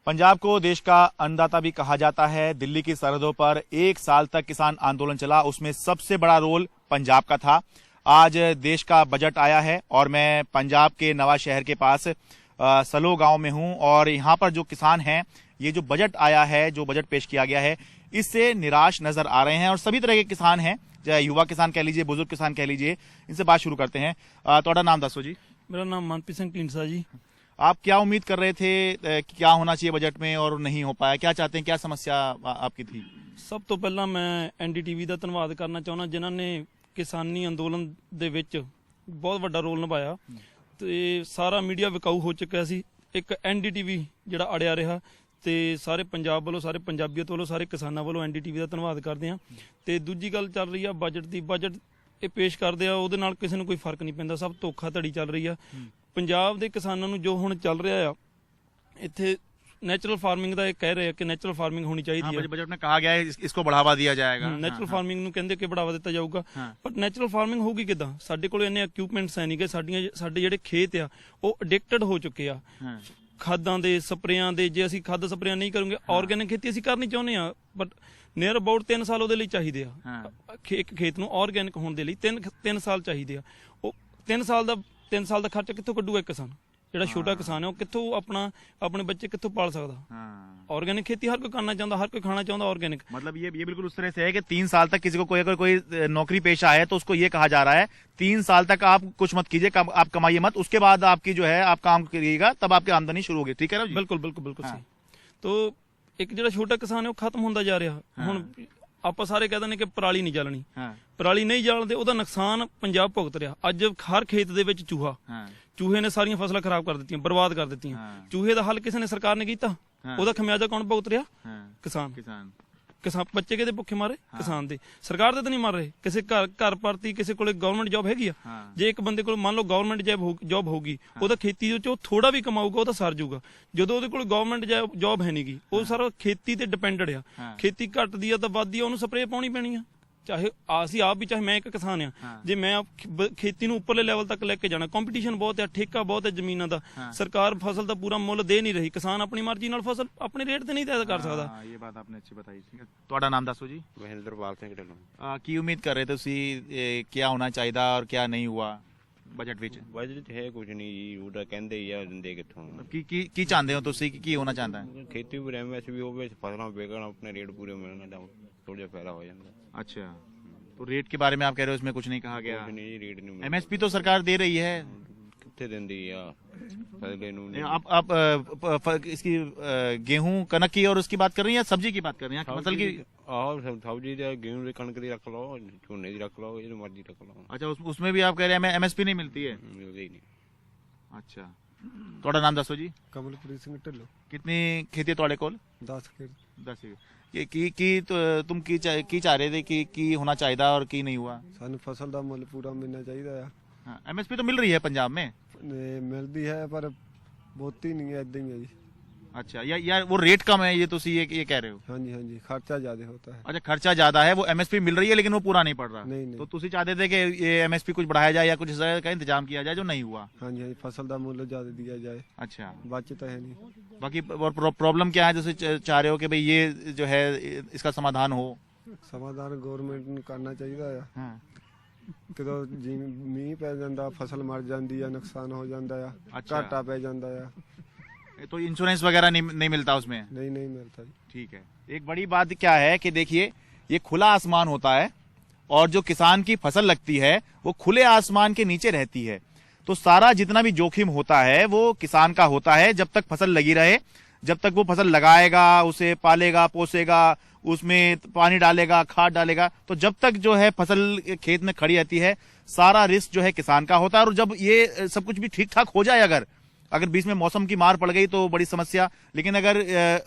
पंजाब को देश का अन्नदाता भी कहा जाता है। दिल्ली की सरहदों पर 1 साल तक किसान आंदोलन चला, उसमें सबसे बड़ा रोल पंजाब का था। आज देश का बजट आया है और मैं पंजाब के नवा शहर के पास सलो गांव में हूं और यहां पर जो किसान हैं, ये जो बजट आया है, जो बजट पेश किया गया है, इससे निराश नजर आ रहे हैं और सभी तरह के किसान हैं, चाहे युवा किसान कह लीजिए, बुजुर्ग किसान कह लीजिए। इनसे बात शुरू करते हैं। थोड़ा नाम दसो जी। मेरा नाम मनप्रीत सिंह ढींडसा जी। आप क्या उम्मीद कर रहे थे, क्या होना चाहिए बजट में और नहीं हो पाया? क्या चाहते हैं, क्या समस्या आपकी थी? ਸਭ ਤੋਂ ਪਹਿਲਾਂ ਮੈਂ ਐਨਡੀਟੀਵੀ ਦਾ ਧੰਨਵਾਦ ਕਰਨਾ ਚਾਹੁੰਦਾ ਜਿਨ੍ਹਾਂ ਨੇ ਕਿਸਾਨੀ ਅੰਦੋਲਨ ਦੇ ਵਿੱਚ ਬਹੁਤ ਵੱਡਾ ਰੋਲ ਨਿਭਾਇਆ ਤੇ ਸਾਰਾ ਮੀਡੀਆ ਵਿਕਾਊ ਹੋ ਚੁੱਕਿਆ ਸੀ। ਇੱਕ ਐਨਡੀਟੀਵੀ ਜਿਹੜਾ ਅੜਿਆ ਰਿਹਾ ਤੇ ਸਾਰੇ ਪੰਜਾਬ ਵੱਲੋਂ, ਸਾਰੇ ਪੰਜਾਬੀਅਤ ਵੱਲੋਂ, ਸਾਰੇ ਕਿਸਾਨਾਂ ਵੱਲੋਂ ਐਨਡੀਟੀਵੀ ਦਾ ਧੰਨਵਾਦ ਕਰਦੇ ਹਾਂ। ਤੇ ਦੂਜੀ ਗੱਲ ਚੱਲ ਰਹੀ ਆ ਬਜਟ ਦੀ। ਬਜਟ ਇਹ ਪੇਸ਼ ਕਰਦੇ ਆ, ਉਹਦੇ ਨਾਲ ਕਿਸੇ ਨੂੰ ਕੋਈ ਫਰਕ ਨਹੀਂ ਪੈਂਦਾ, ਸਭ ਧੋਖਾਧੜੀ ਚੱਲ ਰਹੀ ਆ। ਪੰਜਾਬ ਦੇ ਕਿਸਾਨਾਂ ਨੂੰ ਜੋ ਹੁਣ ਚੱਲ ਰਿਹਾ ਆ, ਇੱਥੇ नेचुरल फार्मिंग ਦਾ ਇਹ ਕਹਿ ਰਹੇ ਆ ਕਿ ਨੈਚੁਰਲ ਫਾਰਮਿੰਗ ਹੋਣੀ ਚਾਹੀਦੀ ਹੈ। बजट में कहा गया है इसको बढ़ावा दिया जाएगा। ਨੈਚੁਰਲ ਫਾਰਮਿੰਗ ਨੂੰ ਕਹਿੰਦੇ ਕਿ ਬੜਾਵਾ ਦਿੱਤਾ ਜਾਊਗਾ, ਪਰ ਨੈਚੁਰਲ ਫਾਰਮਿੰਗ ਹੋਊਗੀ ਕਿੱਦਾਂ? ਸਾਡੇ ਕੋਲ ਇੰਨੇ ਇਕਵਿਪਮੈਂਟਸ ਹੈ ਨਹੀਂਗੇ। ਸਾਡੇ ਜਿਹੜੇ ਖੇਤ ਆ ਉਹ ਐਡਿਕਟਡ ਹੋ ਚੁੱਕੇ ਆ ਖਾਦਾਂ ਦੇ, ਸਪਰੇਆਂ ਦੇ। ਜੇ ਅਸੀਂ ਖਾਦ ਸਪਰੇਆਂ ਨਹੀਂ ਕਰੂਗੇ, ਆਰਗੈਨਿਕ ਖੇਤੀ ਅਸੀਂ ਕਰਨੀ ਚਾਹੁੰਦੇ ਆ, ਬਟ ਨੀਅਰ ਅਬਾਊਟ 3 ਸਾਲ ਉਹਦੇ ਲਈ ਚਾਹੀਦੇ ਆ। ਇੱਕ ਖੇਤ ਨੂੰ ਆਰਗੈਨਿਕ ਹੋਣ ਦੇ ਲਈ 3 ਸਾਲ ਚਾਹੀਦੇ ਆ। ਉਹ 3 ਸਾਲ ਦਾ ਖਰਚਾ ਕਿੱਥੋਂ ਕੱਢੂਗਾ ਇੱਕ ਕਿਸਾਨ? ਜਿਹੜਾ ਛੋਟਾ ਕਿਸਾਨ ਹੈ ਉਹ ਕਿੱਥੋਂ ਆਪਣੇ ਬੱਚੇ ਕਿੱਥੋਂ ਪਾल सकता? ऑर्गेनिक खेती हर कोई करना चाहता, हर कोई खाना चाहता ऑर्गेनिक। मतलब ये बिल्कुल उस तरह से है कि 3 साल तक किसी को अगर कोई नौकरी पेशा है तो उसको ये कहा जा रहा है 3 साल तक आप कुछ मत कीजिए, आप कमाइए मत, उसके बाद आपकी जो है आप काम करिएगा, तब आपकी आमदनी शुरू होगी। ठीक है ना? बिल्कुल बिल्कुल बिल्कुल सही। तो एक ਜਿਹੜਾ ਛੋਟਾ ਕਿਸਾਨ ਹੈ ਉਹ ਖਤਮ ਹੁੰਦਾ ਜਾ ਰਿਹਾ। ਹੁਣ ਆਪਾਂ ਸਾਰੇ ਕਹਿੰਦੇ ਨੇ ਕਿ ਪਰਾਲੀ ਨਹੀਂ ਜਲਣੀ, ਪਰਾਲੀ ਨਹੀਂ ਜਲਦੇ, ਉਹਦਾ ਨੁਕਸਾਨ ਪੰਜਾਬ ਭੁਗਤ ਰਿਹਾ। ਅੱਜ ਹਰ ਖੇਤ ਦੇ ਵਿੱਚ ਚੂਹੇ ਨੇ ਸਾਰੀਆਂ ਫਸਲਾਂ ਖਰਾਬ ਕਰ ਦਿੱਤੀਆਂ, ਬਰਬਾਦ ਕਰ ਦਿੱਤੀਆਂ। ਚੂਹੇ ਦਾ ਹੱਲ ਕਿਸੇ ਨੇ ਸਰਕਾਰ ਨੇ ਕੀਤਾ? ਉਹਦਾ ਖਮਿਆਜ਼ਾ ਕੌਣ ਭੁਗਤ ਰਿਹਾ? ਕਿਸਾਨ। ਬੱਚੇ ਕਿਹਦੇ ਭੁੱਖੇ ਮਾਰੇ? ਕਿਸਾਨ ਦੇ। ਸਰਕਾਰ ਦੇ ਤਾਂ ਨਹੀਂ ਮਾਰ ਰਹੇ। ਕਿਸੇ ਘਰ ਪ੍ਰਤੀ ਕਿਸੇ ਕੋਲੇ ਗਵਰਨਮੈਂਟ ਜੌਬ ਹੈਗੀ ਆ? ਜੇ ਇੱਕ ਬੰਦੇ ਕੋਲ ਮੰਨ ਲਓ ਗਵਰਨਮੈਂਟ ਜੌਬ ਹੋਊਗੀ, ਉਹਦਾ ਖੇਤੀ ਦੇ ਵਿੱਚ ਥੋੜਾ ਵੀ ਕਮਾਊਗਾ ਉਹ ਤਾਂ ਸਰ ਜਾਊਗਾ। ਜਦੋਂ ਉਹਦੇ ਕੋਲ ਗਵਰਨਮੈਂਟ ਜੌਬ ਹੈ ਨਹੀਂਗੀ, ਉਹ ਸਾਰਾ ਖੇਤੀ ਤੇ ਡਿਪੈਂਡਡ ਆ। ਖੇਤੀ ਘਟਦੀ ਆ ਤਾਂ ਵੱਧਦੀ ਆ, ਉਹਨੂੰ ਸਪਰੇਅ ਪਾਉਣੀ ਪੈਣੀ ਆ। ਚਾਹੇ ਅਸੀਂ ਆਪ ਵੀ, ਚਾਹੇ ਮੈਂ ਇੱਕ ਕਿਸਾਨ ਆ, ਜੇ ਮੈਂ ਖੇਤੀ ਨੂੰ ਉੱਪਰਲੇ ਲੈਵਲ ਤੱਕ ਲੈ ਕੇ ਜਾਣਾ, ਕੰਪੀਟੀਸ਼ਨ ਬਹੁਤ ਹੈ, ਠੇਕਾ ਬਹੁਤ ਹੈ ਜ਼ਮੀਨਾਂ ਦਾ। ਸਰਕਾਰ ਫਸਲ ਦਾ ਪੂਰਾ ਮੁੱਲ ਦੇ ਨਹੀਂ ਰਹੀ। ਕਿਸਾਨ ਆਪਣੀ ਮਰਜ਼ੀ ਨਾਲ ਫਸਲ ਆਪਣੇ ਰੇਟ ਤੇ ਨਹੀਂ ਤੈਅ ਕਰ ਸਕਦਾ। ਇਹ ਬਾਤ ਆਪਨੇ ਅੱਛੀ ਬਤਾਈ। ਤੁਹਾਡਾ ਨਾਮ ਦੱਸੋ ਜੀ। ਮਹਿੰਦਰਪਾਲ ਸਿੰਘ ਢਿੱਲੋਂ। ਕੀ ਉਮੀਦ ਕਰ ਰਹੇ ਤੁਸੀਂ, क्या होना चाहिए और क्या नहीं हुआ ਬਜਟ ਵਿੱਚ? ਬਜਟ ਹੈ ਕੁਝ ਨਹੀਂ ਜੀ, ਉਹਦਾ ਕਹਿੰਦੇ ਹੀ ਆ, ਦਿੰਦੇ ਕਿੱਥੋਂ? ਕੀ ਚਾਹੁੰਦੇ ਹੋ ਤੁਸੀਂ, ਕੀ ਹੋਣਾ ਚਾਹੁੰਦਾ ਹੈ? ਖੇਤੀ ਵੀ ਐਮਐਸਪੀ ਵੀ ਹੋਵੇ, ਫਸਲਾਂ ਵੇਚਣ, ਆਪਣੇ ਰੇਟ ਪੂਰੇ ਮਿਲਣ, ਥੋੜਾ ਜਿਹਾ ਫਾਇਦਾ ਹੋ ਜਾਂਦਾ। अच्छा, तो रेट के बारे में आप कह रहे हो, इसमें कुछ नहीं कहा गया? नहीं, रेट नहीं। एमएसपी तो सरकार दे रही है। कितने दिन दी या फसलें नहीं? आप इसकी गेहूं कनक की और उसकी बात कर रही हैं या सब्जी की बात कर रही हैं? फसल की? सब्जी गेहूं कणक की रख लो, झोने की रख लो, जो मर्जी रख लो। अच्छा, उसमें भी आप कह रहे हैं एमएसपी नहीं मिलती है? मिलती नहीं। अच्छा, थोड़ा नाम दसो जी। कमलप्रीत सिंह ढिल्लों। कितनी खेती है थोड़े कोल? 10 तुम की चाह रहे थे कि होना चाहिए और की नहीं हुआ? सानू फसल दा मुੱਲ पूरा मिलना चाहिए। एमएसपी तो मिल रही है पंजाब में? मिलती है पर बहुती नहीं है, इदां ही है जी। अच्छा, यार वो रेट कम है, ये तुसी ये कह रहे हो? हाँ जी, खर्चा ज्यादा होता है। अच्छा, खर्चा ज्यादा है, वो एमएसपी मिल रही है लेकिन वो पूरा नहीं पड़ रहा। नहीं। तो तुसी चाहते थे कि ये एमएसपी कुछ बढ़ाया जाए या कुछ इस तरह का इंतजाम किया जाए, जो नहीं हुआ? हाँ जी, फसल दा मुੱਲ ज्यादा दिया जाए। अच्छा, बचत है नहीं। बाकी और प्रॉब्लम क्या है, जैसे चाह रहे हो कि भाई ये जो है इसका समाधान हो? समाधान गवर्नमेंट ਨੂੰ ਕਰਨਾ ਚਾਹੀਦਾ ਆ। ਕਿਦੋਂ ਜੀ ਮੀਂਹ ਪੈ ਜਾਂਦਾ, ਫਸਲ ਮਰ ਜਾਂਦੀ ਆ, ਨੁਕਸਾਨ ਹੋ ਜਾਂਦਾ ਆ, ਘਾਟਾ ਪੈ ਜਾਂਦਾ ਆ। तो इंश्योरेंस वगैरह नहीं मिलता उसमें? नहीं मिलता जी। ठीक है। एक बड़ी बात क्या है कि देखिए, ये खुला आसमान होता है और जो किसान की फसल लगती है वो खुले आसमान के नीचे रहती है, तो सारा जितना भी जोखिम होता है वो किसान का होता है। जब तक फसल लगी रहे, जब तक वो फसल लगाएगा, उसे पालेगा, पोसेगा, उसमें पानी डालेगा, खाद डालेगा, तो जब तक जो है फसल खेत में खड़ी रहती है, सारा रिस्क जो है किसान का होता है। और जब ये सब कुछ भी ठीक ठाक हो जाए, अगर बीच में मौसम की मार पड़ गई तो बड़ी समस्या, लेकिन अगर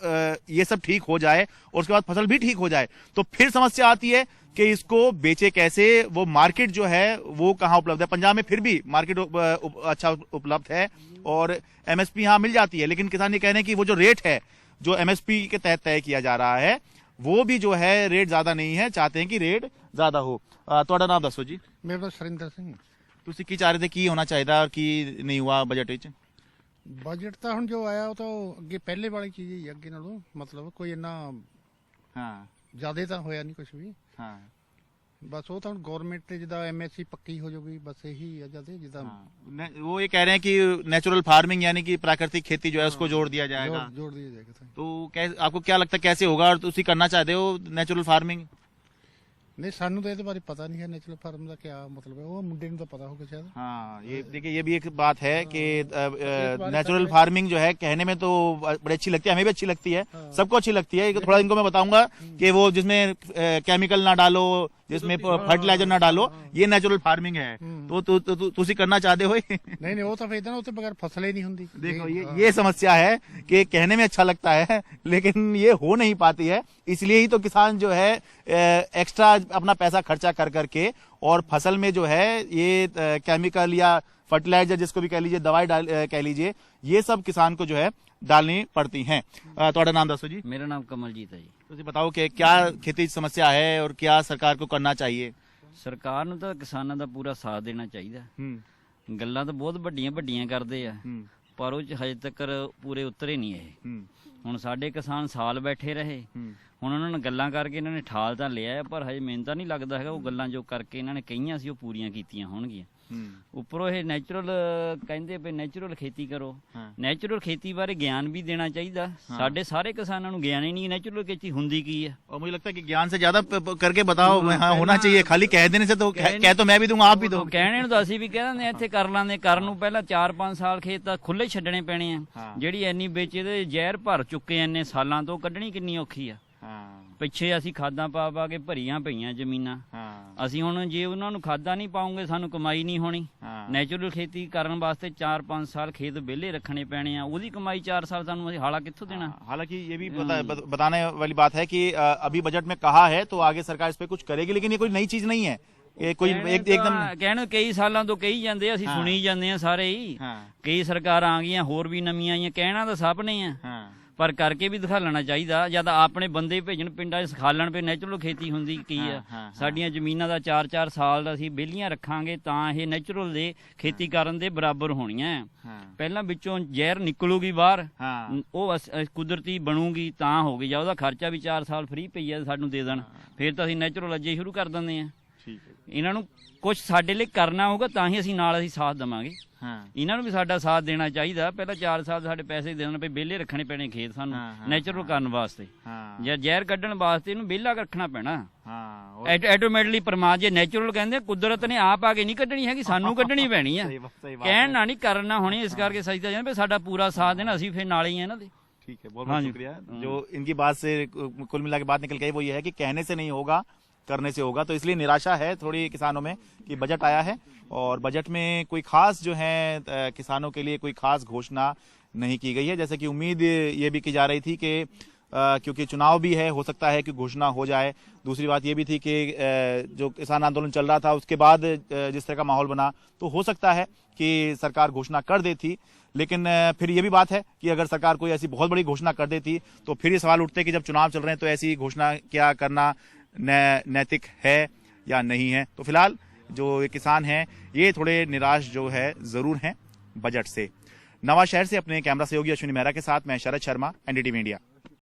ये सब ठीक हो जाए और उसके बाद फसल भी ठीक हो जाए तो फिर समस्या आती है कि इसको बेचे कैसे, वो मार्केट जो है वो कहाँ उपलब्ध है। पंजाब में फिर भी मार्केट अच्छा उपलब्ध है और एमएसपी यहाँ मिल जाती है, लेकिन किसान ये कह रहे हैं कि वो जो रेट है जो एमएसपी के तहत तय किया जा रहा है वो भी जो है रेट ज्यादा नहीं है, चाहते हैं कि रेट ज्यादा हो। ਤੁਹਾਡਾ ਨਾਮ ਦੱਸੋ ਜੀ। मेरा नाम सरिंदर सिंह। ਤੁਸੀਂ ਕੀ ਚਾਹ ਰਹੇ थे, ਕੀ होना चाहिए और की नहीं हुआ बजट ਵਿੱਚ? ਬਜਟ ਤਾਂ ਹੁਣ ਜੋ ਆਇਆ ਉਹ ਤਾਂ ਅੱਗੇ ਪਹਿਲੇ ਵਾਲੀ ਚੀਜ਼ ਹੀ ਆ ਅੱਗੇ ਨਾਲੋਂ, ਮਤਲਬ ਕੋਈ ਇੰਨਾ ਜ਼ਿਆਦਾ ਤਾਂ ਹੋਇਆ ਨਹੀਂ ਕੁਝ ਵੀ। बस वो तो गवर्नमेंट ने जिदा MSC पक्की हो जाएगी, बस यही है जिदा वो ये कह रहे हैं कि नेचुरल फार्मिंग यानी कि प्राकृतिक खेती जो है उसको जोड़ दिया जाएगा। जोड़ दिया जाएगा। तो आपको क्या लगता है कैसे होगा, और तुसी करना चाहते हो नेचुरल फार्मिंग? नहीं, सानू तो ये बारे पता नहीं है नेचुरल फार्म का क्या मतलब है, वो मुंडे को तो पता होगा शायद। हाँ, ये देखिए ये भी एक बात है कि नेचुरल फार्मिंग जो है कहने में तो बड़ी अच्छी लगती है, हमें भी अच्छी लगती है, सबको अच्छी लगती है। थोड़ा इनको मैं बताऊंगा कि वो जिसमें केमिकल ना डालो, जिसमें फर्टिलाइजर ना डालो, ये नेचुरल फार्मिंग है। तो तुसी करना चाहते हो? नहीं वो तो फिर उससे बगैर फसल ही नहीं होती। देखो ये समस्या है कि कहने में अच्छा लगता है लेकिन ये हो नहीं पाती है, इसलिए ही तो किसान जो है एक्स्ट्रा अपना पैसा खर्चा कर करके और फसल में जो है ये केमिकल या फर्टिलाइजर जिसको भी कह लीजिए, दवाई कह लीजिए, ये सब किसान को जो है डालनी पड़ती हैं। ਤੁਹਾਡਾ नाम दसो जी। मेरा नाम कमलजीत है जी। ਤੁਸੀਂ बताओ कि क्या खेती समस्या है और क्या सरकार को करना चाहिए? ਸਰਕਾਰ ਨੂੰ ਤਾਂ ਕਿਸਾਨਾਂ ਦਾ ਪੂਰਾ ਸਾਥ ਦੇਣਾ ਚਾਹੀਦਾ। ਗੱਲਾਂ ਤਾਂ ਬਹੁਤ ਵੱਡੀਆਂ ਵੱਡੀਆਂ ਕਰਦੇ ਆ, ਪਰ ਉਹ ਚ ਹਜੇ ਤੱਕ ਪੂਰੇ ਉਤਰੇ ਨਹੀਂ ਇਹ। ਹੁਣ ਸਾਡੇ ਕਿਸਾਨ ਸਾਲ ਬੈਠੇ ਰਹੇ, ਹੁਣ ਉਹਨਾਂ ਨੇ ਗੱਲਾਂ ਕਰਕੇ ਇਹਨਾਂ ਨੇ ਠਾਲ ਤਾਂ ਲਿਆ, ਪਰ ਹਜੇ ਮੈਨੂੰ ਤਾਂ ਨਹੀਂ ਲੱਗਦਾ ਹੈਗਾ ਉਹ ਗੱਲਾਂ ਜੋ ਕਰਕੇ ਇਹਨਾਂ ਨੇ ਕਹੀਆਂ ਸੀ ਉਹ ਪੂਰੀਆਂ ਕੀਤੀਆਂ ਹੋਣਗੀਆਂ। ਉੱਪਰੋਂ ਇਹ ਨੈਚੁਰਲ ਕਹਿੰਦੇ ਪਏ ਨੈਚੁਰਲ ਖੇਤੀ ਕਰੋ, ਨੈਚੁਰਲ ਖੇਤੀ ਬਾਰੇ ਗਿਆਨ भी देना ਚਾਹੀਦਾ। ਸਾਡੇ ਸਾਰੇ ਕਿਸਾਨਾਂ ਨੂੰ ਗਿਆਨ ਹੀ नहीं ਨੈਚੁਰਲ ਖੇਤੀ ਹੁੰਦੀ ਕੀ ਹੈ। और मुझे लगता है कि ज्ञान से ज्यादा करके बताओ। हाँ, होना चाहिए, खाली कह देने से तो कह तो मैं भी दूंगा, आप भी दो। ਕਹਿਣੇ ਨੂੰ ਤਾਂ ਅਸੀਂ ਵੀ ਕਹਿ ਦਿੰਦੇ ਆ ਇੱਥੇ ਕਰ ਲਾਂਦੇ, ਕਰਨ ਨੂੰ ਪਹਿਲਾਂ 4-5 ਸਾਲ ਖੇਤ ਤਾਂ ਖੁੱਲੇ ਛੱਡਣੇ ਪੈਣੇ ਆ। ਜਿਹੜੀ ਇੰਨੀ ਵੇਚੇ ਦੇ ਜ਼ਹਿਰ ਭਰ ਚੁੱਕੇ ਇੰਨੇ ਸਾਲਾਂ ਤੋਂ, ਕੱਢਣੀ ਕਿੰਨੀ ਔਖੀ ਆ। ਪਿੱਛੇ ਅਸੀਂ ਖਾਦਾਂ ਪਾ ਪਾ ਕੇ ਭਰੀਆਂ ਪਈਆਂ ਜ਼ਮੀਨਾਂ, ਅਸੀਂ ਹੁਣ ਜੇ ਉਹਨਾਂ ਨੂੰ ਖਾਦਾਂ ਨਹੀਂ ਪਾਉਂਗੇ ਸਾਨੂੰ ਕਮਾਈ ਨਹੀਂ ਹੋਣੀ। ਨੈਚੁਰਲ ਖੇਤੀ ਕਰਨ ਵਾਸਤੇ 4-5 ਸਾਲ ਖੇਤ ਵਿਹਲੇ ਰੱਖਣੇ ਪੈਣੇ ਆ, ਉਹਦੀ ਕਮਾਈ 4 ਸਾਲ ਸਾਨੂੰ ਅਸੀਂ ਹਾਲਾ कित्थों देना। हालांकि ये भी बताने वाली बात है कि अभी बजट में कहा है तो आगे सरकार इस पे कुछ करेगी, लेकिन ये कोई नई चीज नहीं है। ये कोई एकदम ਕਹਿਣ ਕਈ ਸਾਲਾਂ ਤੋਂ ਕਹੀ ਜਾਂਦੇ, ਅਸੀਂ ਸੁਣੀ ਜਾਂਦੇ ਆ ਸਾਰੇ ਹੀ। ਕਈ ਸਰਕਾਰਾਂ ਆ ਗਈਆਂ, ਹੋਰ ਵੀ ਨਵੀਆਂ ਆਈਆਂ, ਕਹਿਣਾ ਤਾਂ ਸਭ ਨੇ ਆ, ਪਰ ਕਰਕੇ ਵੀ ਦਿਖਾ ਲੈਣਾ ਚਾਹੀਦਾ। ਜਦ ਆਪਣੇ ਬੰਦੇ ਭੇਜਣ ਪਿੰਡਾਂ 'ਚ ਸਿਖਾਲਣ ਪਏ ਨੈਚੁਰਲ ਖੇਤੀ ਹੁੰਦੀ ਕੀ ਆ। ਸਾਡੀਆਂ ਜ਼ਮੀਨਾਂ ਦਾ 4-4 ਸਾਲ ਦਾ ਅਸੀਂ ਵਿਹਲੀਆਂ ਰੱਖਾਂਗੇ ਤਾਂ ਇਹ ਨੈਚੁਰਲ ਦੇ ਖੇਤੀ ਕਰਨ ਦੇ ਬਰਾਬਰ ਹੋਣੀਆਂ। ਪਹਿਲਾਂ ਵਿੱਚੋਂ ਜ਼ਹਿਰ ਨਿਕਲੂਗੀ ਬਾਹਰ, ਉਹ ਕੁਦਰਤੀ ਬਣੂਗੀ ਤਾਂ ਹੋਗੀ, ਜਾਂ ਉਹਦਾ ਖਰਚਾ ਵੀ 4 ਸਾਲ ਫ੍ਰੀ ਪਈ ਆ ਸਾਨੂੰ ਦੇ ਦੇਣ, ਫਿਰ ਤਾਂ ਅਸੀਂ ਨੈਚੁਰਲ ਅੱਜੇ ਸ਼ੁਰੂ ਕਰ ਦਿੰਦੇ ਆ। ਇਹਨਾਂ ਨੂੰ ਕੁਝ ਸਾਡੇ ਲਈ ਕਰਨਾ ਹੋਊਗਾ ਤਾਂ ਹੀ ਅਸੀਂ ਨਾਲ ਅਸੀਂ ਸਾਥ ਦੇਵਾਂਗੇ। ਇਹਨਾਂ ਨੂੰ ਵੀ ਸਾਡਾ ਸਾਥ ਦੇਣਾ ਚਾਹੀਦਾ। ਪਹਿਲਾਂ 4 ਸਾਲ ਸਾਡੇ ਪੈਸੇ ਦੇਣ ਪਏ, ਵਿਹਲੇ ਰੱਖਣੇ ਪੈਣੇ ਖੇਤ ਸਾਨੂੰ ਨੈਚੁਰਲ ਕਰਨ ਵਾਸਤੇ, ਜਾਂ ਜ਼ਹਿਰ ਕੱਢਣ ਵਾਸਤੇ ਇਹਨੂੰ ਵਿਹਲਾ ਰੱਖਣਾ ਪੈਣਾ। ਆਟੋਮੈਟਿਕਲੀ ਪਰਮਾਤਮਾ ਜੇ ਨੈਚੁਰਲ ਕਹਿੰਦੇ ਕੁਦਰਤ ਨੇ ਆਪ ਆ ਕੇ ਨਹੀਂ ਕੱਢਣੀ ਹੈਗੀ, ਸਾਨੂੰ ਕੱਢਣੀ ਪੈਣੀ ਆ। ਕਹਿਣ ਨਾ ਨਹੀਂ ਕਰਨਾ ਹੋਣੀ, ਇਸ ਕਰਕੇ ਸਜਦਾ ਜਾਂਦੇ ਸਾਡਾ ਪੂਰਾ ਸਾਥ ਦੇਣਾ, ਅਸੀਂ ਫਿਰ ਨਾਲ ਹੀ ਆ ਇਹਨਾਂ ਦੇ। ठीक है, बहुत बहुत शुक्रिया। जो इनकी बात से कुल मिला के बात निकल गई वो ये है कि कहने से नहीं होगा, करने से होगा। तो इसलिए निराशा है थोड़ी किसानों में कि बजट आया है और बजट में कोई खास जो है किसानों के लिए कोई खास घोषणा नहीं की गई है, जैसे कि उम्मीद ये भी की जा रही थी कि क्योंकि चुनाव भी है, हो सकता है कि घोषणा हो जाए। दूसरी बात ये भी थी कि जो किसान आंदोलन चल रहा था उसके बाद जिस तरह का माहौल बना तो हो सकता है कि सरकार घोषणा कर देती, लेकिन फिर ये भी बात है कि अगर सरकार कोई ऐसी बहुत बड़ी घोषणा कर देती तो फिर ये सवाल उठते कि जब चुनाव चल रहे हैं तो ऐसी घोषणा क्या करना नैतिक है या नहीं है। तो फिलहाल जो ये किसान हैं ये थोड़े निराश जो है जरूर हैं बजट से। नवा शहर से अपने कैमरा सहयोगी अश्विनी मेहरा के साथ मैं शरद शर्मा, NDTV इंडिया।